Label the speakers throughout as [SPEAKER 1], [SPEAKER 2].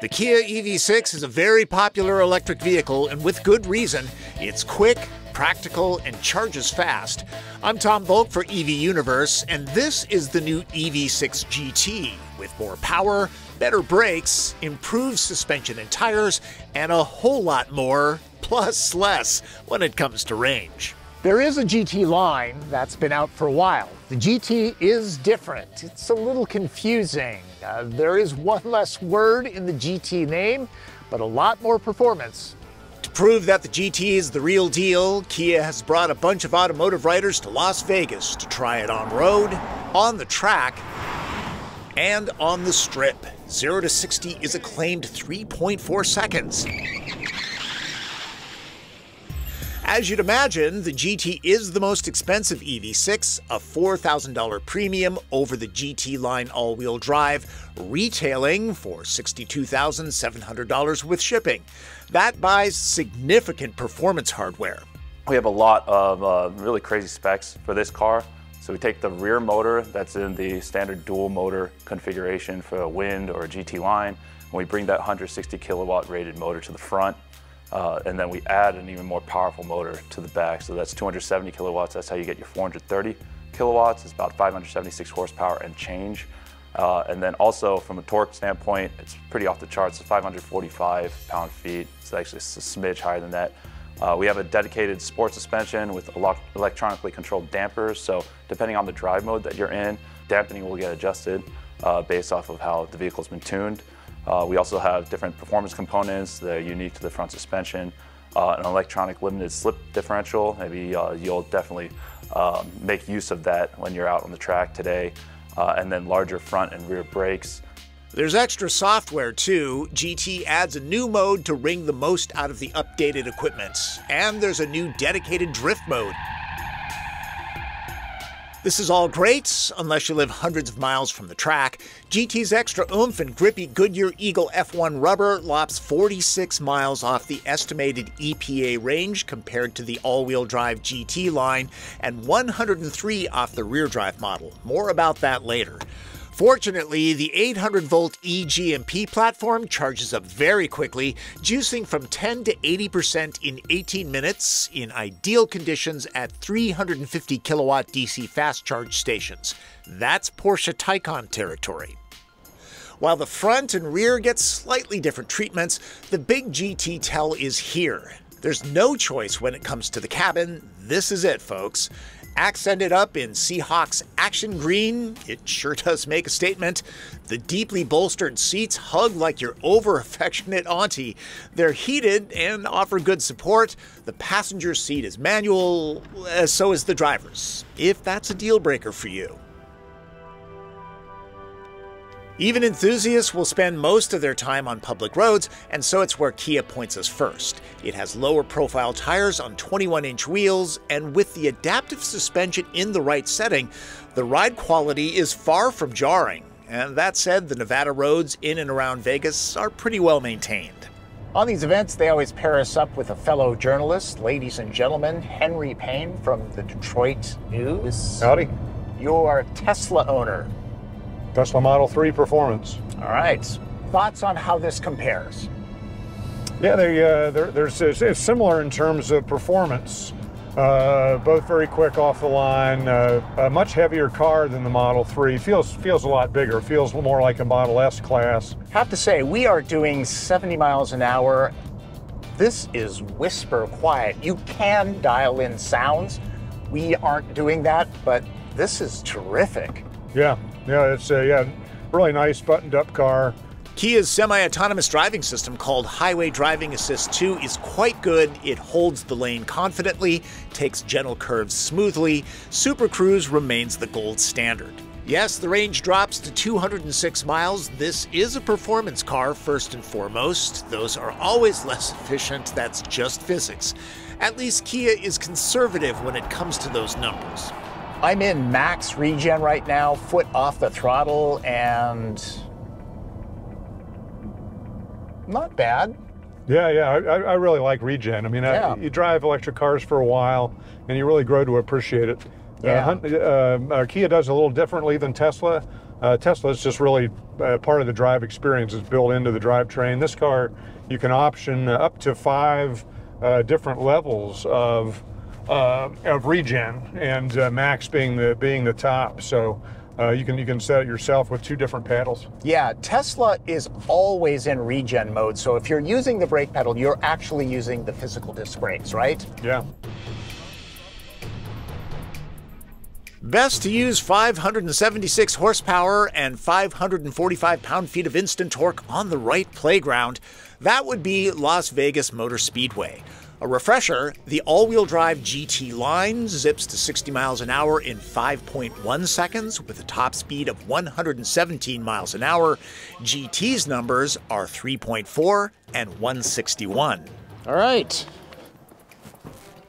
[SPEAKER 1] The Kia EV6 is a very popular electric vehicle, and with good reason. It's quick, practical, and charges fast. I'm Tom Voelk for EV Universe, and this is the new EV6 GT, with more power, better brakes, improved suspension and tires, and a whole lot more, plus less, when it comes to range. There is a GT line that's been out for a while. The GT is different. It's a little confusing. There is one less word in the GT name, but a lot more performance. To prove that the GT is the real deal, Kia has brought a bunch of automotive writers to Las Vegas to try it on road, on the track, and on the strip. 0 to 60 is a claimed 3.4 seconds. As you'd imagine, the GT is the most expensive EV6, a $4,000 premium over the GT line all-wheel drive, retailing for $62,700 with shipping. That buys significant performance hardware.
[SPEAKER 2] We have a lot of really crazy specs for this car. So we take the rear motor that's in the standard dual motor configuration for a Wind or a GT line, and we bring that 160 kilowatt rated motor to the front. And then we add an even more powerful motor to the back. So that's 270 kilowatts. That's how you get your 430 kilowatts. It's about 576 horsepower and change. And then also from a torque standpoint, it's pretty off the charts. It's 545 pound-feet. It's actually a smidge higher than that. We have a dedicated sport suspension with electronically controlled dampers. So depending on the drive mode that you're in, dampening will get adjusted based off of how the vehicle's been tuned. We also have different performance components that are unique to the front suspension, an electronic limited slip differential. Maybe you'll definitely make use of that when you're out on the track today, and then larger front and rear brakes.
[SPEAKER 1] There's extra software too. GT adds a new mode to wring the most out of the updated equipment, and there's a new dedicated drift mode. This is all great, unless you live hundreds of miles from the track. GT's extra oomph and grippy Goodyear Eagle F1 rubber lops 46 miles off the estimated EPA range compared to the all-wheel drive GT line, and 103 off the rear drive model. More about that later. Fortunately, the 800-volt eGMP platform charges up very quickly, juicing from 10 to 80% in 18 minutes in ideal conditions at 350 kilowatt DC fast charge stations. That's Porsche Taycan territory. While the front and rear get slightly different treatments, the big GT tell is here. There's no choice when it comes to the cabin. This is it, folks. Accented up in Seahawks action green, it sure does make a statement. The deeply bolstered seats hug like your over-affectionate auntie. They're heated and offer good support. The passenger seat is manual, so is the driver's, if that's a deal breaker for you. Even enthusiasts will spend most of their time on public roads, and so it's where Kia points us first. It has lower profile tires on 21-inch wheels, and with the adaptive suspension in the right setting, the ride quality is far from jarring. And that said, the Nevada roads in and around Vegas are pretty well maintained. On these events, they always pair us up with a fellow journalist. Ladies and gentlemen, Henry Payne from the Detroit News.
[SPEAKER 3] Howdy.
[SPEAKER 1] You're a Tesla owner.
[SPEAKER 3] Tesla Model 3 Performance.
[SPEAKER 1] All right. Thoughts on how this compares?
[SPEAKER 3] Yeah, it's similar in terms of performance. Both very quick off the line. A much heavier car than the Model 3. Feels a lot bigger. Feels more like a Model S class.
[SPEAKER 1] Have to say, we are doing 70 miles an hour. This is whisper quiet. You can dial in sounds. We aren't doing that, but this is terrific.
[SPEAKER 3] Yeah, it's a really nice buttoned-up car.
[SPEAKER 1] Kia's semi-autonomous driving system called Highway Driving Assist 2 is quite good. It holds the lane confidently, takes gentle curves smoothly. Super Cruise remains the gold standard. Yes, the range drops to 206 miles. This is a performance car first and foremost. Those are always less efficient. That's just physics. At least Kia is conservative when it comes to those numbers. I'm in max regen right now, foot off the throttle, and not bad.
[SPEAKER 3] Yeah, I really like regen. I mean, you drive electric cars for a while, and you really grow to appreciate it.
[SPEAKER 1] Yeah.
[SPEAKER 3] Kia does a little differently than Tesla. Tesla is just really part of the drive experience is built into the drivetrain. This car, you can option up to 5 different levels of regen, and max being the top. So you can set it yourself with 2 different pedals.
[SPEAKER 1] Yeah, Tesla is always in regen mode. So if you're using the brake pedal, you're actually using the physical disc brakes, right?
[SPEAKER 3] Yeah.
[SPEAKER 1] Best to use 576 horsepower and 545 pound-feet of instant torque on the right playground. That would be Las Vegas Motor Speedway. A refresher, the all-wheel drive GT line zips to 60 miles an hour in 5.1 seconds with a top speed of 117 miles an hour. GT's numbers are 3.4 and 161.
[SPEAKER 4] All right.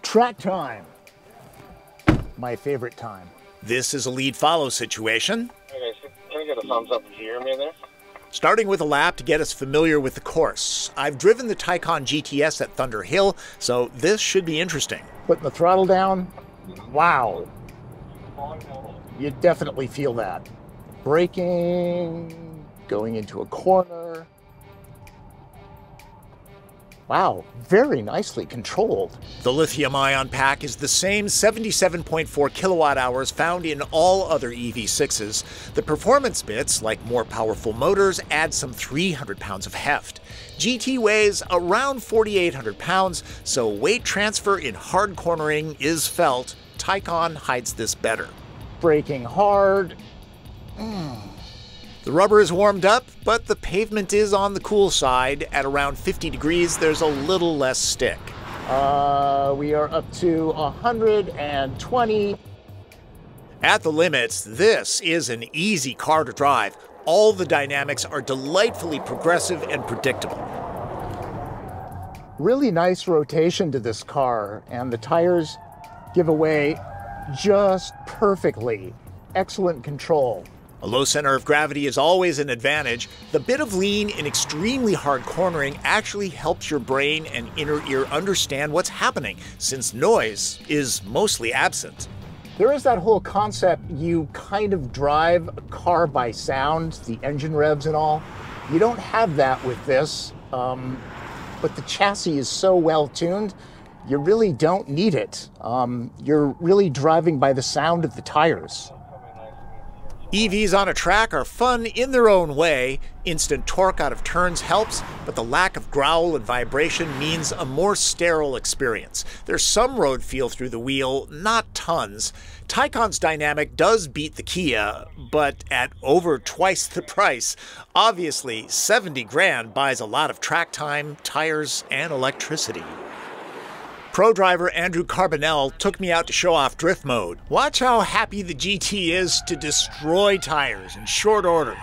[SPEAKER 4] Track time. My favorite time.
[SPEAKER 1] This is a lead-follow situation.
[SPEAKER 5] Okay, so can I get a thumbs up if you hear me there?
[SPEAKER 1] Starting with a lap to get us familiar with the course. I've driven the Taycan GTS at Thunder Hill, so this should be interesting.
[SPEAKER 4] Putting the throttle down. Wow. You definitely feel that. Braking, going into a corner. Wow, very nicely controlled.
[SPEAKER 1] The lithium-ion pack is the same 77.4 kilowatt hours found in all other EV6s. The performance bits, like more powerful motors, add some 300 pounds of heft. GT weighs around 4,800 pounds, so weight transfer in hard cornering is felt. Taycan hides this better.
[SPEAKER 4] Braking hard.
[SPEAKER 1] The rubber is warmed up, but the pavement is on the cool side. At around 50 degrees, there's a little less stick.
[SPEAKER 4] We are up to 120.
[SPEAKER 1] At the limits, this is an easy car to drive. All the dynamics are delightfully progressive and predictable.
[SPEAKER 4] Really nice rotation to this car, and the tires give away just perfectly. Excellent control.
[SPEAKER 1] A low center of gravity is always an advantage. The bit of lean in extremely hard cornering actually helps your brain and inner ear understand what's happening, since noise is mostly absent.
[SPEAKER 4] There is that whole concept, you kind of drive a car by sound, the engine revs and all. You don't have that with this, but the chassis is so well tuned, you really don't need it. You're really driving by the sound of the tires.
[SPEAKER 1] EVs on a track are fun in their own way. Instant torque out of turns helps, but the lack of growl and vibration means a more sterile experience. There's some road feel through the wheel, not tons. Taycan's dynamic does beat the Kia, but at over twice the price. Obviously, 70 grand buys a lot of track time, tires, and electricity. Pro driver Andrew Carbonell took me out to show off drift mode. Watch how happy the GT is to destroy tires in short order.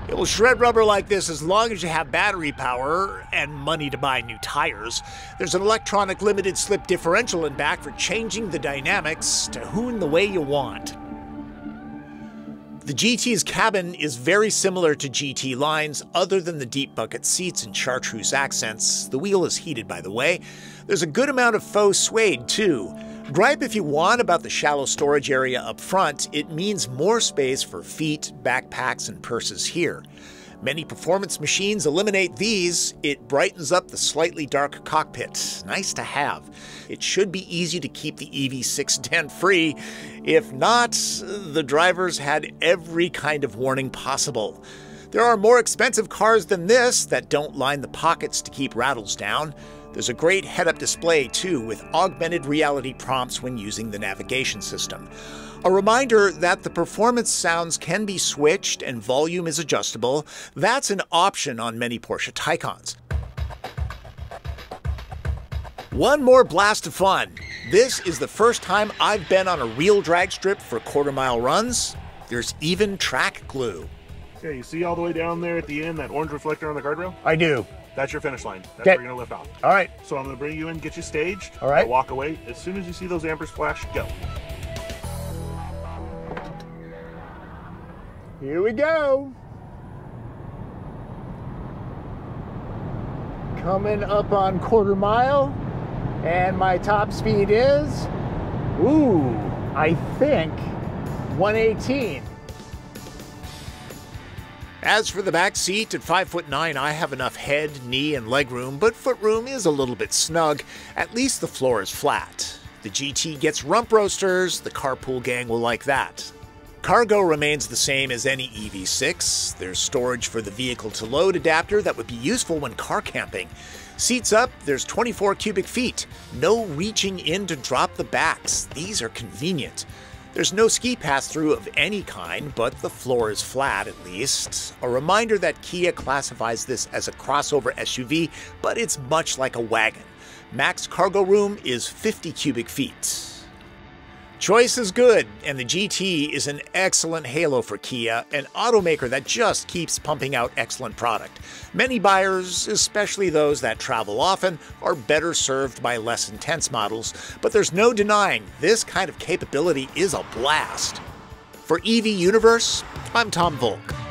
[SPEAKER 1] It will shred rubber like this as long as you have battery power and money to buy new tires. There's an electronic limited slip differential in back for changing the dynamics to hoon the way you want. The GT's cabin is very similar to GT lines, other than the deep bucket seats and chartreuse accents. The wheel is heated, by the way. There's a good amount of faux suede, too. Gripe if you want about the shallow storage area up front. It means more space for feet, backpacks, and purses here. Many performance machines eliminate these. It brightens up the slightly dark cockpit. Nice to have. It should be easy to keep the EV6 dent-free. If not, the drivers had every kind of warning possible. There are more expensive cars than this that don't line the pockets to keep rattles down. There's a great head-up display, too, with augmented reality prompts when using the navigation system. A reminder that the performance sounds can be switched and volume is adjustable. That's an option on many Porsche Taycans. One more blast of fun. This is the first time I've been on a real drag strip for quarter-mile runs. There's even track glue.
[SPEAKER 6] Okay, you see all the way down there at the end, that orange reflector on the guardrail?
[SPEAKER 4] I do.
[SPEAKER 6] That's your finish line. That's
[SPEAKER 4] Okay.
[SPEAKER 6] where you're gonna lift off.
[SPEAKER 4] All right.
[SPEAKER 6] So I'm gonna bring you in, get you staged.
[SPEAKER 4] All right.
[SPEAKER 6] I'll walk away. As soon as you see those ambers flash, go.
[SPEAKER 4] Here we go. Coming up on quarter mile, and my top speed is Ooh, I think 118.
[SPEAKER 1] As for the back seat, at 5'9", I have enough head, knee, and leg room, but foot room is a little bit snug. At least the floor is flat. The GT gets rump roasters, the carpool gang will like that. Cargo remains the same as any EV6. There's storage for the vehicle-to-load adapter that would be useful when car camping. Seats up, there's 24 cubic feet. No reaching in to drop the backs. These are convenient. There's no ski pass-through of any kind, but the floor is flat at least. A reminder that Kia classifies this as a crossover SUV, but it's much like a wagon. Max cargo room is 50 cubic feet. Choice is good, and the GT is an excellent halo for Kia, an automaker that just keeps pumping out excellent product. Many buyers, especially those that travel often, are better served by less intense models, but there's no denying this kind of capability is a blast. For EV Universe, I'm Tom Voelk.